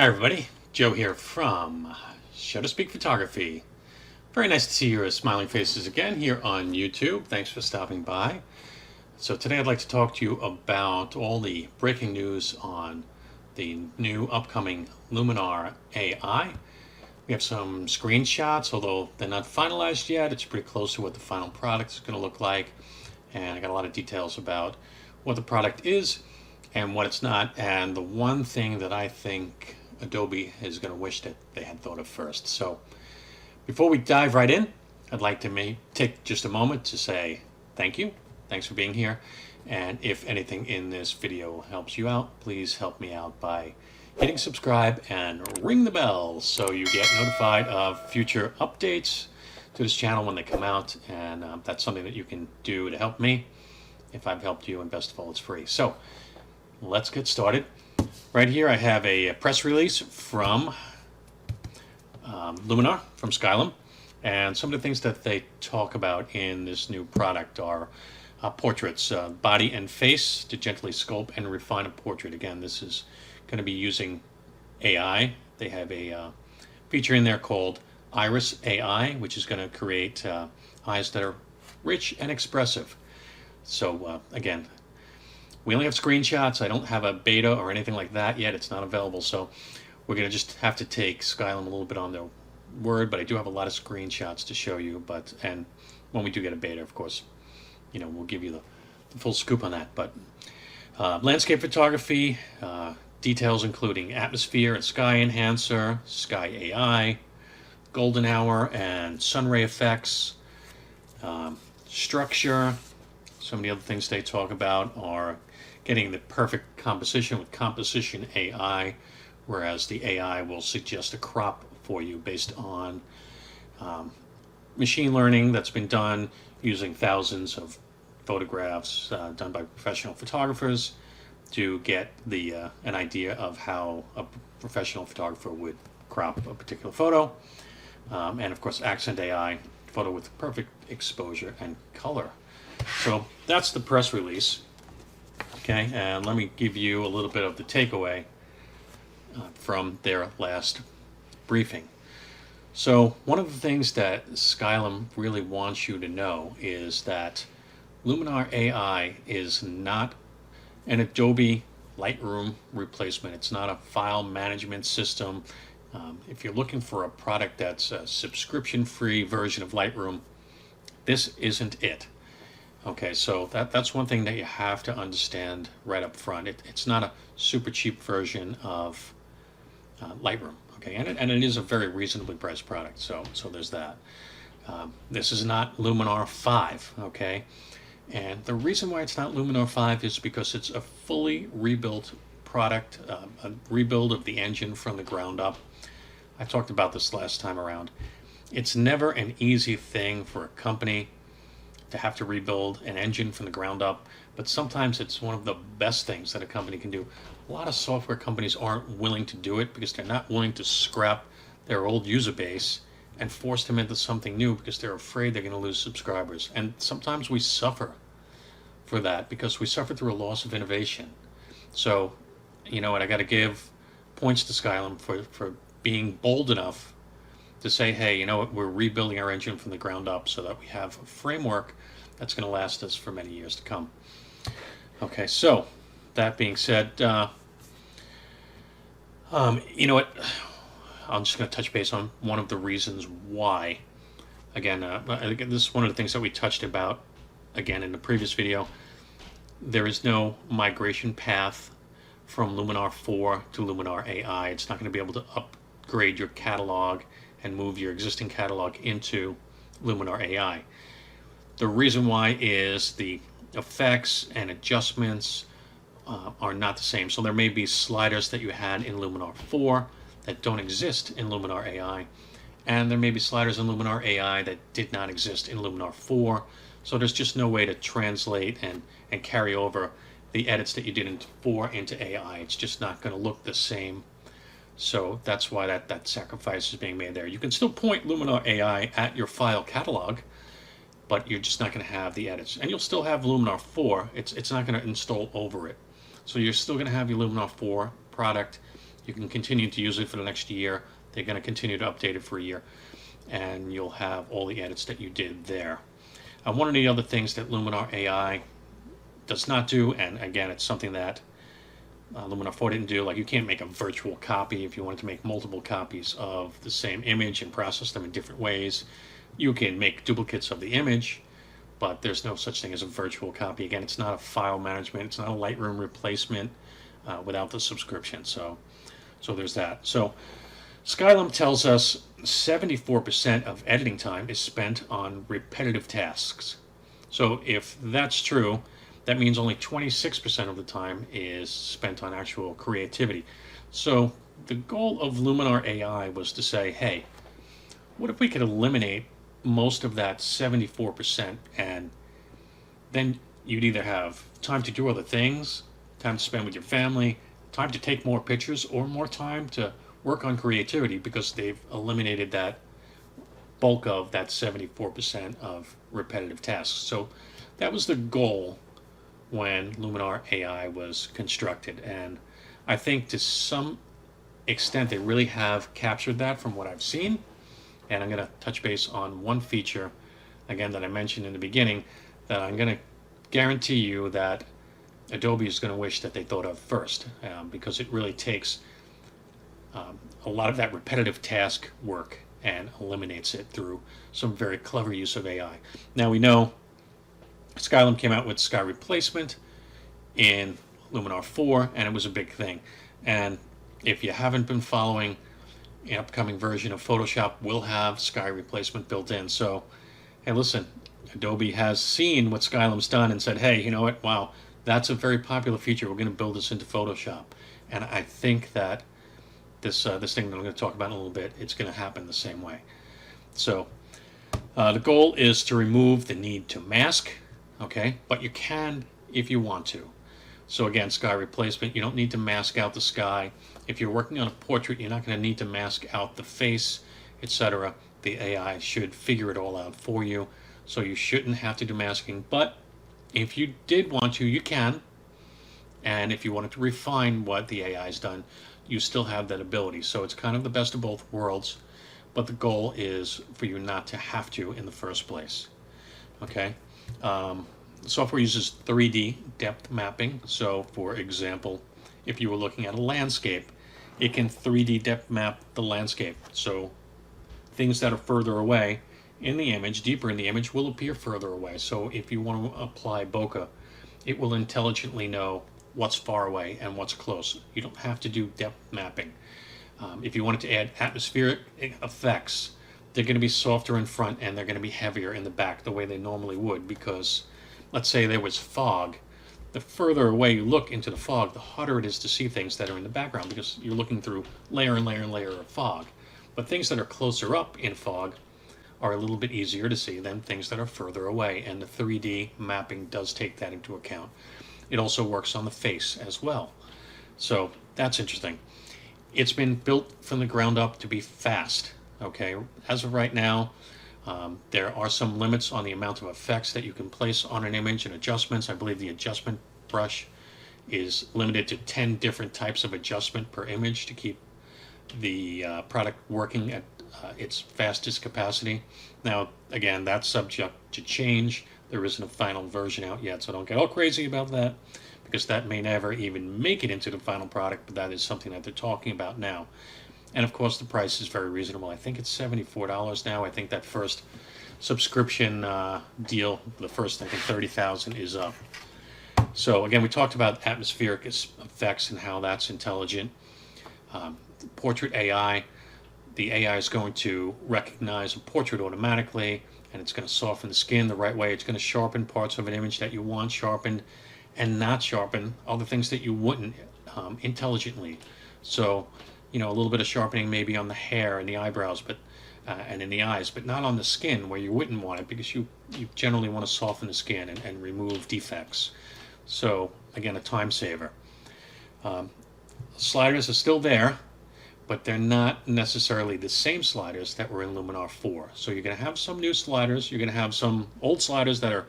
Hi everybody, Joe here from SHUTTERSPEAK Photography. Very nice to see your smiling faces again here on YouTube. Thanks for stopping by. So today I'd like to talk to you about all the breaking news on the new upcoming Luminar Ai. We have some screenshots, although they're not finalized yet. It's pretty close to what the final product is going to look like. And I got a lot of details about what the product is and what it's not. And the one thing that I think Adobe is going to wish that they had thought of first. So before we dive right in, I'd like to take just a moment to say thank you. Thanks for being here. And if anything in this video helps you out, please help me out by hitting subscribe and ring the bell so you get notified of future updates to this channel when they come out. And that's something that you can do to help me if I've helped you, and best of all, it's free. So let's get started. Right here I have a press release from Luminar, from Skylum, and some of the things that they talk about in this new product are portraits, body and face to gently sculpt and refine a portrait. Again, this is going to be using AI. They have a feature in there called Iris AI, which is going to create eyes that are rich and expressive. So again, we only have screenshots. I don't have a beta or anything like that yet. It's not available, so we're going to just have to take Skylum a little bit on their word, but I do have a lot of screenshots to show you. And when we do get a beta, of course, we'll give you the full scoop on that. But landscape photography, details including atmosphere and sky enhancer, sky AI, golden hour and sunray effects, structure. Some of the other things they talk about are getting the perfect composition with composition AI, whereas the AI will suggest a crop for you based on machine learning that's been done using thousands of photographs done by professional photographers to get an idea of how a professional photographer would crop a particular photo. And of course, accent AI, photo with perfect exposure and color. So that's the press release. Okay, and let me give you a little bit of the takeaway from their last briefing. So one of the things that Skylum really wants you to know is that Luminar AI is not an Adobe Lightroom replacement. It's not a file management system. If you're looking for a product that's a subscription-free version of Lightroom, this isn't it. Okay, so that's one thing that you have to understand right up front. It's not a super cheap version of Lightroom. Okay, and it is a very reasonably priced product. So there's that. This is not Luminar 5. Okay, and the reason why it's not Luminar 5 is because it's a fully rebuilt product, a rebuild of the engine from the ground up. I talked about this last time around. It's never an easy thing for a company to have to rebuild an engine from the ground up, but sometimes it's one of the best things that a company can do. A lot of software companies aren't willing to do it because they're not willing to scrap their old user base and force them into something new because they're afraid they're going to lose subscribers. And sometimes we suffer for that because we suffer through a loss of innovation. So, and I got to give points to Skylum for being bold enough to say, hey, you know what, we're rebuilding our engine from the ground up so that we have a framework that's going to last us for many years to come. Okay, so that being said, you know what, I'm just going to touch base on one of the reasons why. Again, this is one of the things that we touched about, again, in the previous video. There is no migration path from Luminar 4 to Luminar AI. It's not going to be able to upgrade your catalog and move your existing catalog into Luminar AI. The reason why is the effects and adjustments are not the same. So there may be sliders that you had in Luminar 4 that don't exist in Luminar AI, and there may be sliders in Luminar AI that did not exist in Luminar 4. So there's just no way to translate and carry over the edits that you did in 4 into AI. It's just not going to look the same. So that's why that sacrifice is being made there. You can still point Luminar AI at your file catalog, but you're just not going to have the edits. And you'll still have Luminar 4. It's not going to install over it. So you're still going to have your Luminar 4 product. You can continue to use it for the next year. They're going to continue to update it for a year, and you'll have all the edits that you did there. One of the other things that Luminar AI does not do, and again, it's something that Luminar 4 didn't do, like you can't make a virtual copy. If you wanted to make multiple copies of the same image and process them in different ways, you can make duplicates of the image, but there's no such thing as a virtual copy. Again, it's not a file management, it's not a Lightroom replacement without the subscription. So there's that. So Skylum tells us 74% of editing time is spent on repetitive tasks. So if that's true, that means only 26% of the time is spent on actual creativity. So the goal of Luminar AI was to say, hey, what if we could eliminate most of that 74%, and then you'd either have time to do other things, time to spend with your family, time to take more pictures, or more time to work on creativity, because they've eliminated that bulk of that 74% of repetitive tasks. So that was the goal when Luminar AI was constructed, and I think to some extent they really have captured that from what I've seen. And I'm going to touch base on one feature, again, that I mentioned in the beginning, that I'm going to guarantee you that Adobe is going to wish that they thought of first, because it really takes a lot of that repetitive task work and eliminates it through some very clever use of AI. Now we know Skylum came out with sky replacement in Luminar 4, and it was a big thing. And if you haven't been following, the upcoming version of Photoshop will have sky replacement built in. So, hey, listen, Adobe has seen what Skylum's done and said, hey, you know what? Wow, that's a very popular feature. We're going to build this into Photoshop. And I think that this thing that I'm going to talk about in a little bit, it's going to happen the same way. So, the goal is to remove the need to mask, okay? But you can if you want to. So again, sky replacement, you don't need to mask out the sky. If you're working on a portrait, you're not going to need to mask out the face, etc. The AI should figure it all out for you, so you shouldn't have to do masking. But if you did want to, you can. And if you wanted to refine what the AI's done, you still have that ability. So it's kind of the best of both worlds, but the goal is for you not to have to in the first place. Okay? The software uses 3D depth mapping. So for example, if you were looking at a landscape, it can 3D depth map the landscape. So things that are further away in the image, deeper in the image, will appear further away. So if you want to apply bokeh, it will intelligently know what's far away and what's close. You don't have to do depth mapping. If you wanted to add atmospheric effects, they're going to be softer in front and they're going to be heavier in the back, the way they normally would, because let's say there was fog. The further away you look into the fog, the harder it is to see things that are in the background, because you're looking through layer and layer and layer of fog. But things that are closer up in fog are a little bit easier to see than things that are further away, and the 3D mapping does take that into account. It also works on the face as well. So that's interesting. It's been built from the ground up to be fast. Okay, as of right now, there are some limits on the amount of effects that you can place on an image and adjustments. I believe the adjustment brush is limited to 10 different types of adjustment per image to keep the product working at its fastest capacity. Now, again, that's subject to change. There isn't a final version out yet, so don't get all crazy about that, because that may never even make it into the final product, but that is something that they're talking about now. And of course, the price is very reasonable. I think it's $74 now. I think that first subscription deal, the first, I think, 30,000 is up. So again, we talked about atmospheric effects and how that's intelligent. Portrait AI, the AI is going to recognize a portrait automatically, and it's going to soften the skin the right way. It's going to sharpen parts of an image that you want sharpened and not sharpen other things that you wouldn't intelligently. So, you know, a little bit of sharpening maybe on the hair and the eyebrows, but and in the eyes, but not on the skin where you wouldn't want it, because you generally want to soften the skin and remove defects. So again, a time saver. Sliders are still there, but they're not necessarily the same sliders that were in Luminar 4. So you're going to have some new sliders. You're going to have some old sliders that are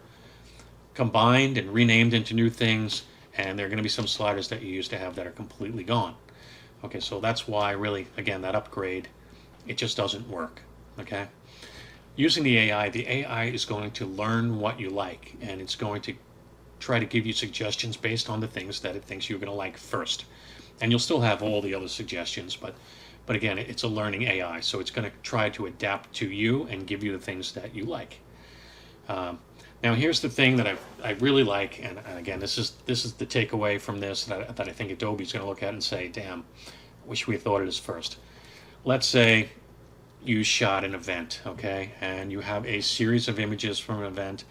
combined and renamed into new things, and there are going to be some sliders that you used to have that are completely gone. Okay, so that's why really, again, that upgrade, it just doesn't work. Okay, using the AI is going to learn what you like, and it's going to try to give you suggestions based on the things that it thinks you're going to like first. And you'll still have all the other suggestions, but again, it's a learning AI, so it's going to try to adapt to you and give you the things that you like. Now here's the thing that I really like, and again, this is the takeaway from this that I think Adobe's going to look at and say, damn, wish we had thought of this first. Let's say you shot an event, okay, and you have a series of images from an event.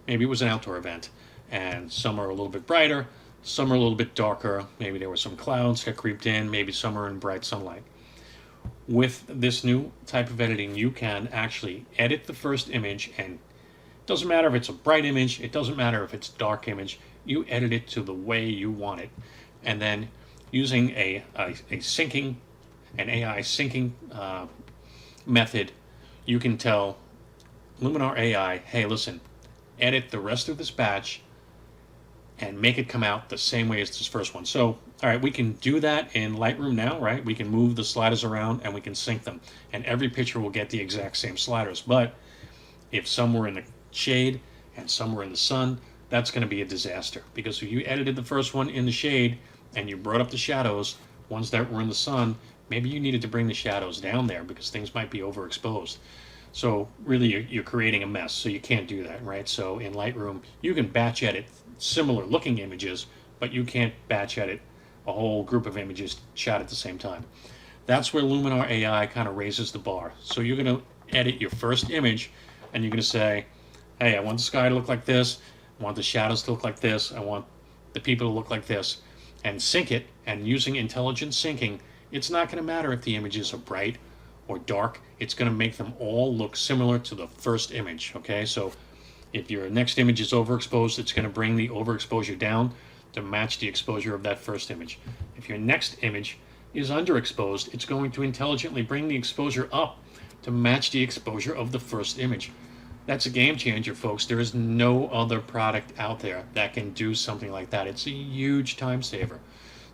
Maybe it was an outdoor event, and some are a little bit brighter, some are a little bit darker. Maybe there were some clouds that creeped in, maybe some are in bright sunlight. With this new type of editing, you can actually edit the first image, and it doesn't matter if it's a bright image, it doesn't matter if it's a dark image, you edit it to the way you want it. And then using an AI syncing method, you can tell Luminar AI, hey, listen, edit the rest of this batch and make it come out the same way as this first one. So, all right, we can do that in Lightroom now, right? We can move the sliders around and we can sync them, and every picture will get the exact same sliders. But if some were in the shade and some were in the sun, that's going to be a disaster, because if you edited the first one in the shade and you brought up the shadows, ones that were in the sun, maybe you needed to bring the shadows down there because things might be overexposed. So really you're creating a mess, so you can't do that, right? So in Lightroom, you can batch edit similar looking images, but you can't batch edit a whole group of images shot at the same time. That's where Luminar AI kind of raises the bar. So you're going to edit your first image, and you're going to say, hey, I want the sky to look like this, I want the shadows to look like this, I want the people to look like this, and sync it. And using intelligent syncing, it's not going to matter if the images are bright or dark, it's going to make them all look similar to the first image, okay? So if your next image is overexposed, it's going to bring the overexposure down to match the exposure of that first image. If your next image is underexposed, it's going to intelligently bring the exposure up to match the exposure of the first image. That's a game changer, folks. There is no other product out there that can do something like that. It's a huge time saver.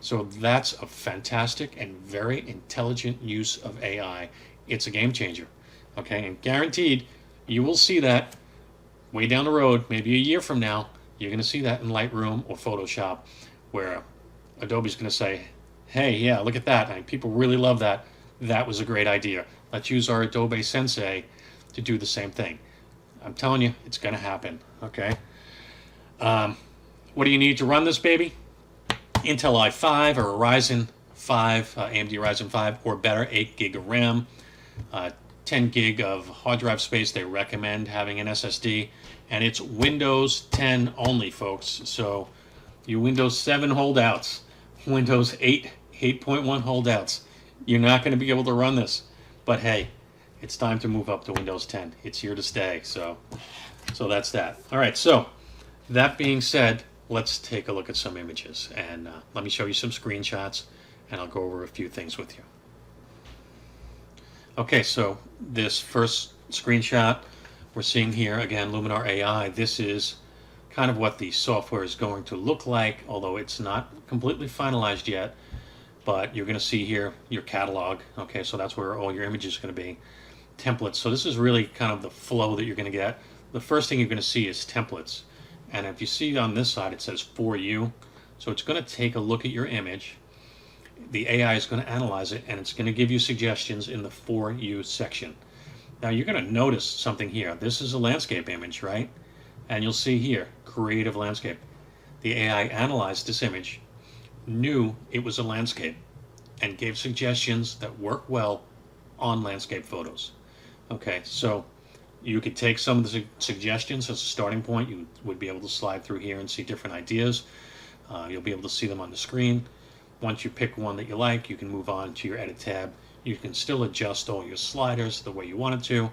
So that's a fantastic and very intelligent use of AI. It's a game changer, okay? And guaranteed, you will see that way down the road, maybe a year from now. You're going to see that in Lightroom or Photoshop, where Adobe's going to say, hey, yeah, look at that. And people really love that. That was a great idea. Let's use our Adobe Sensei to do the same thing. I'm telling you, it's going to happen, okay? What do you need to run this baby? Intel i5 or Ryzen 5, AMD Ryzen 5 or better, 8 gig of RAM, 10 gig of hard drive space. They recommend having an SSD, and it's Windows 10 only, folks. So you Windows 7 holdouts, Windows 8, 8.1 holdouts, you're not going to be able to run this. But hey, it's time to move up to Windows 10. It's here to stay. So that's that. All right, so that being said, let's take a look at some images, and let me show you some screenshots, and I'll go over a few things with you. Okay, so this first screenshot we're seeing here, again, Luminar AI, this is kind of what the software is going to look like, although it's not completely finalized yet. But you're going to see here your catalog. Okay, so that's where all your images are going to be. Templates. So this is really kind of the flow that you're going to get. The first thing you're going to see is templates. And if you see on this side, it says for you. So it's going to take a look at your image. The AI is going to analyze it, and it's going to give you suggestions in the for you section. Now you're going to notice something here. This is a landscape image, right? And you'll see here, creative landscape. The AI analyzed this image, knew it was a landscape, and gave suggestions that work well on landscape photos. Okay, so you could take some of the suggestions as a starting point. You would be able to slide through here and see different ideas. You'll be able to see them on the screen. Once you pick one that you like, you can move on to your edit tab. You can still adjust all your sliders the way you want it to,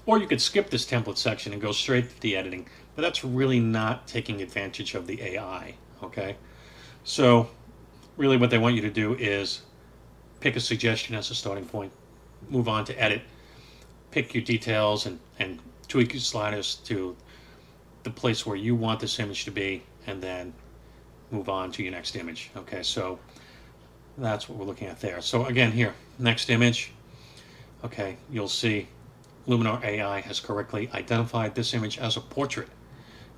or you could skip this template section and go straight to the editing, but that's really not taking advantage of the AI, okay? So really what they want you to do is pick a suggestion as a starting point, move on to edit, pick your details and tweak your sliders to the place where you want this image to be, and then move on to your next image. Okay, so that's what we're looking at there. So again, here, next image, okay, you'll see Luminar AI has correctly identified this image as a portrait.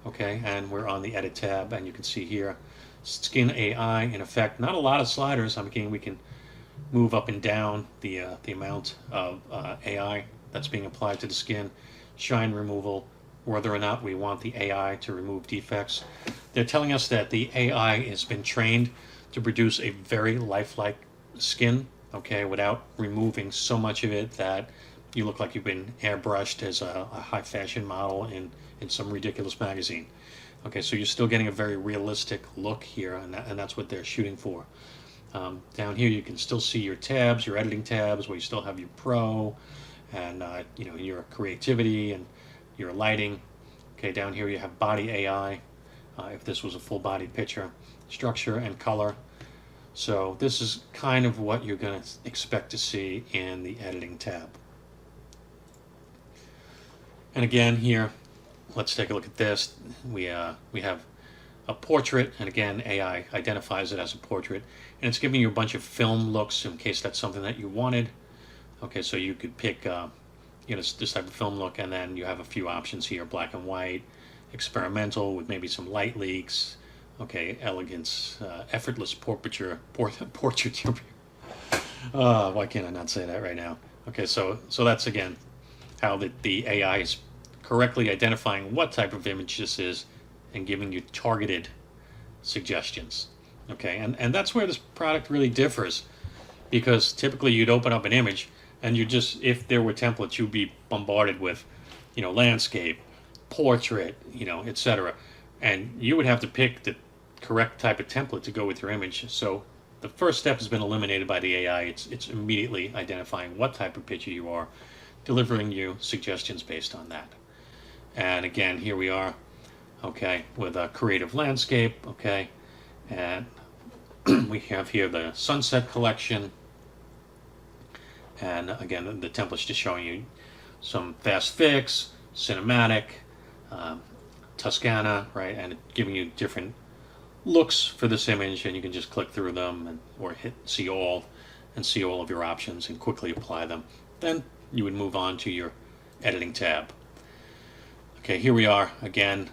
Okay, and we're on the Edit tab, and you can see here, Skin AI in effect. Not a lot of sliders. I'm thinking we can move up and down the amount of AI that's being applied to the skin, shine removal, whether or not we want the AI to remove defects. They're telling us that the AI has been trained to produce a very lifelike skin, okay, without removing so much of it that you look like you've been airbrushed as a high fashion model in some ridiculous magazine. Okay, so you're still getting a very realistic look here, and that's what they're shooting for. Down here you can still see your tabs, your editing tabs, where you still have your Pro and you know, your creativity and your lighting. Okay, down here you have body AI, if this was a full body picture, structure and color. So this is kind of what you're going to expect to see in the editing tab. And again here, let's take a look at this. We have a portrait, and again AI identifies it as a portrait, and it's giving you a bunch of film looks in case that's something that you wanted. Okay, so you could pick you know, this type of film look, and then you have a few options here: black and white, experimental with maybe some light leaks, okay, elegance, effortless portraiture. Why can't I not say that right now? Okay, so that's again how the AI is correctly identifying what type of image this is and giving you targeted suggestions. Okay, and that's where this product really differs, because typically you'd open up an image and you just, if there were templates, you'd be bombarded with, you know, landscape, portrait, you know, etc. And you would have to pick the correct type of template to go with your image. So the first step has been eliminated by the AI. It's immediately identifying what type of picture you are, delivering you suggestions based on that. And again, here we are, okay, with a creative landscape, okay, and we have here the sunset collection, and again the template's just showing you some fast fix, cinematic, Toscana, right, and giving you different looks for this image, and you can just click through them and or hit see all and see all of your options and quickly apply them. Then you would move on to your editing tab. Okay, here we are again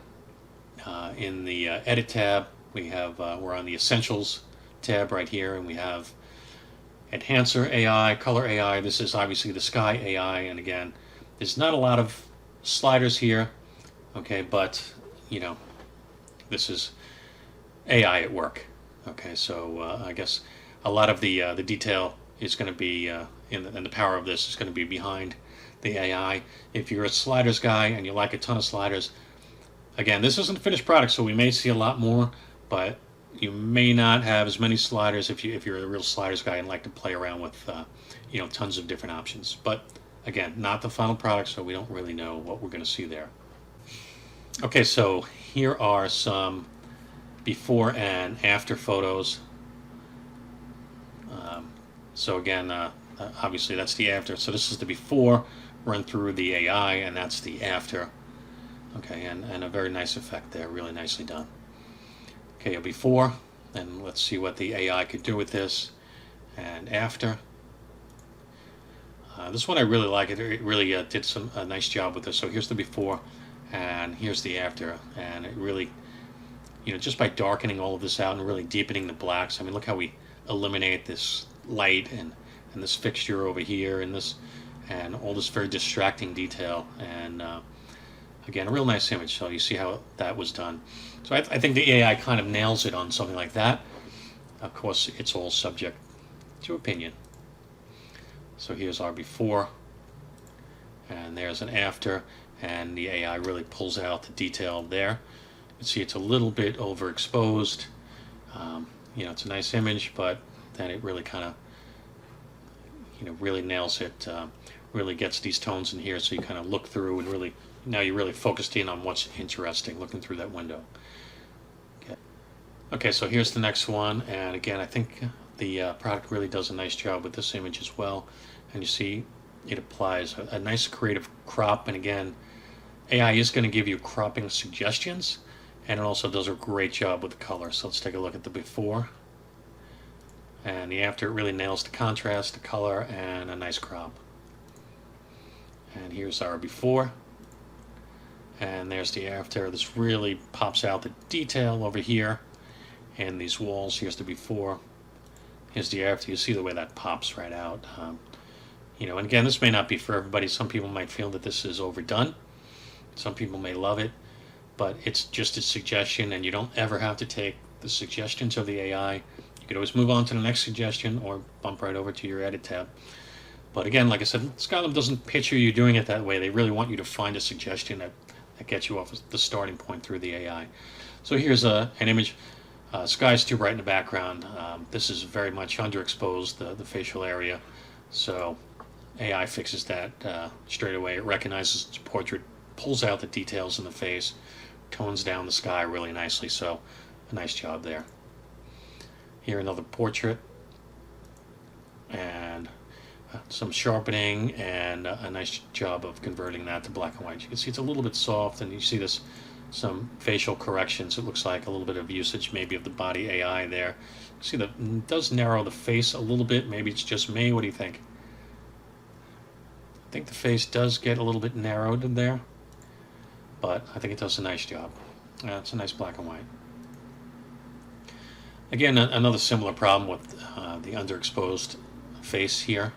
in the edit tab. We have we're on the essentials tab right here, and we have enhancer AI, color AI. This is obviously the sky AI, and again, there's not a lot of sliders here, okay, but you know, this is AI at work. Okay, so I guess a lot of the detail is going to be and the power of this is going to be behind the AI. If you're a sliders guy and you like a ton of sliders, again, this isn't a finished product, so we may see a lot more, but you may not have as many sliders if you're a real sliders guy and like to play around with you know, tons of different options. But again, not the final product, so we don't really know what we're going to see there. Okay, so here are some before and after photos. So again, obviously that's the after. So this is the before, run through the AI, and that's the after. Okay, and a very nice effect there, really nicely done. Okay, a before, and let's see what the AI could do with this, and after. This one I really like. It really did a nice job with this. So here's the before, and here's the after, and it really, you know, just by darkening all of this out and really deepening the blacks. I mean, look how we eliminate this light and this fixture over here and this and all this very distracting detail, and again, a real nice image. So you see how that was done. So I think the AI kind of nails it on something like that. Of course, it's all subject to opinion. So here's our before, and there's an after, and the AI really pulls out the detail there. You can see it's a little bit overexposed. You know, it's a nice image, but then it really kind of, you know, really nails it. Really gets these tones in here, so you kind of look through and really, now you're really focused in on what's interesting, looking through that window. Okay, so here's the next one, and again, I think the product really does a nice job with this image as well. And you see it applies a nice creative crop, and again, AI is going to give you cropping suggestions, and it also does a great job with the color. So let's take a look at the before. And the after, it really nails the contrast, the color, and a nice crop. And here's our before. And there's the after. This really pops out the detail over here. And these walls, here's the before. Here's the after. You see the way that pops right out. You know, and again, this may not be for everybody. Some people might feel that this is overdone. Some people may love it. But it's just a suggestion, and you don't ever have to take the suggestions of the AI. You could always move on to the next suggestion or bump right over to your edit tab. But again, like I said, Skylum doesn't picture you doing it that way. They really want you to find a suggestion that gets you off the starting point through the AI. So here's an image. Sky's too bright in the background. This is very much underexposed, the facial area. So AI fixes that straight away. It recognizes it's a portrait, pulls out the details in the face, tones down the sky really nicely. So a nice job there. Here another portrait, and some sharpening, and a nice job of converting that to black and white. You can see it's a little bit soft, and you see this, some facial corrections. It looks like a little bit of usage maybe of the body AI there. You see that it does narrow the face a little bit. Maybe it's just me. What do you think? I think the face does get a little bit narrowed in there, but I think it does a nice job. It's a nice black and white. Again, another similar problem with the underexposed face here.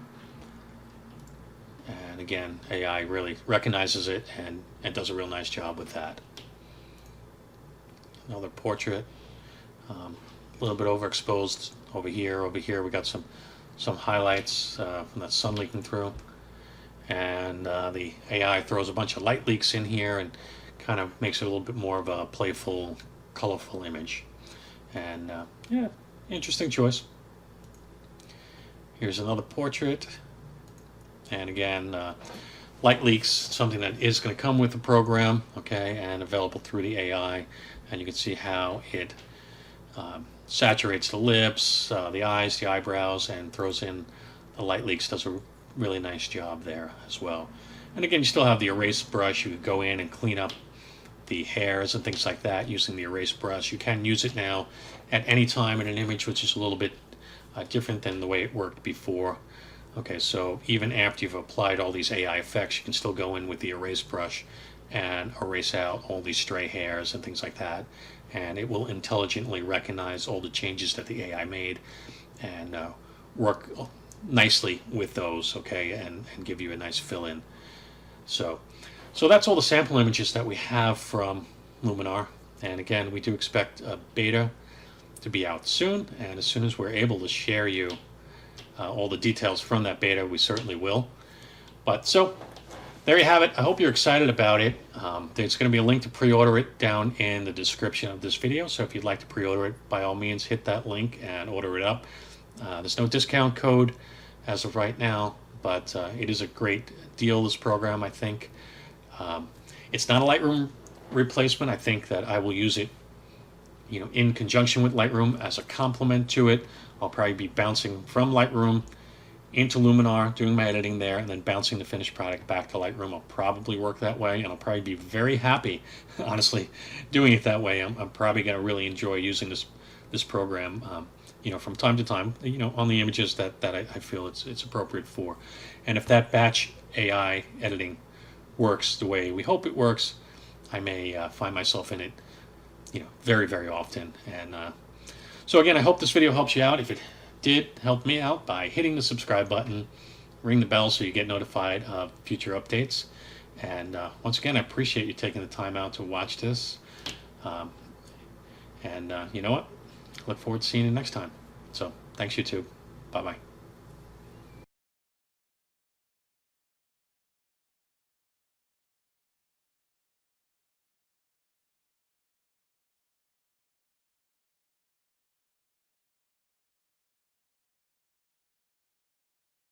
And again, AI really recognizes it and does a real nice job with that. Another portrait, a little bit overexposed over here. Over here we got some highlights from that sun leaking through. And the AI throws a bunch of light leaks in here and kind of makes it a little bit more of a playful, colorful image. And yeah, interesting choice. Here's another portrait. And again, light leaks, something that is going to come with the program, okay, and available through the AI. And you can see how it saturates the lips, the eyes, the eyebrows, and throws in the light leaks. Does a really nice job there as well. And again, you still have the erase brush. You could go in and clean up the hairs and things like that using the erase brush. You can use it now at any time in an image, which is a little bit different than the way it worked before. Okay, so even after you've applied all these AI effects, you can still go in with the erase brush and erase out all these stray hairs and things like that, and it will intelligently recognize all the changes that the AI made and work nicely with those, okay, and give you a nice fill-in. So that's all the sample images that we have from Luminar. And again, we do expect a beta to be out soon, and as soon as we're able to share you all the details from that beta, we certainly will. But so there you have it. I hope you're excited about it. There's going to be a link to pre-order it down in the description of this video, so if you'd like to pre-order it, by all means hit that link and order it up. There's no discount code as of right now, but it is a great deal, this program, I think. It's not a Lightroom replacement. I think that I will use it, you know, in conjunction with Lightroom as a complement to it. I'll probably be bouncing from Lightroom into Luminar, doing my editing there, and then bouncing the finished product back to Lightroom. I'll probably work that way, and I'll probably be very happy, honestly, doing it that way. I'm probably going to really enjoy using this program, you know, from time to time, you know, on the images that I feel it's appropriate for. And if that batch AI editing works the way we hope it works, I may find myself in it, you know, very, very often. And so again, I hope this video helps you out. If it did, help me out by hitting the subscribe button, ring the bell so you get notified of future updates. And once again, I appreciate you taking the time out to watch this. And you know what? Look forward to seeing you next time. So thanks, YouTube. Bye-bye.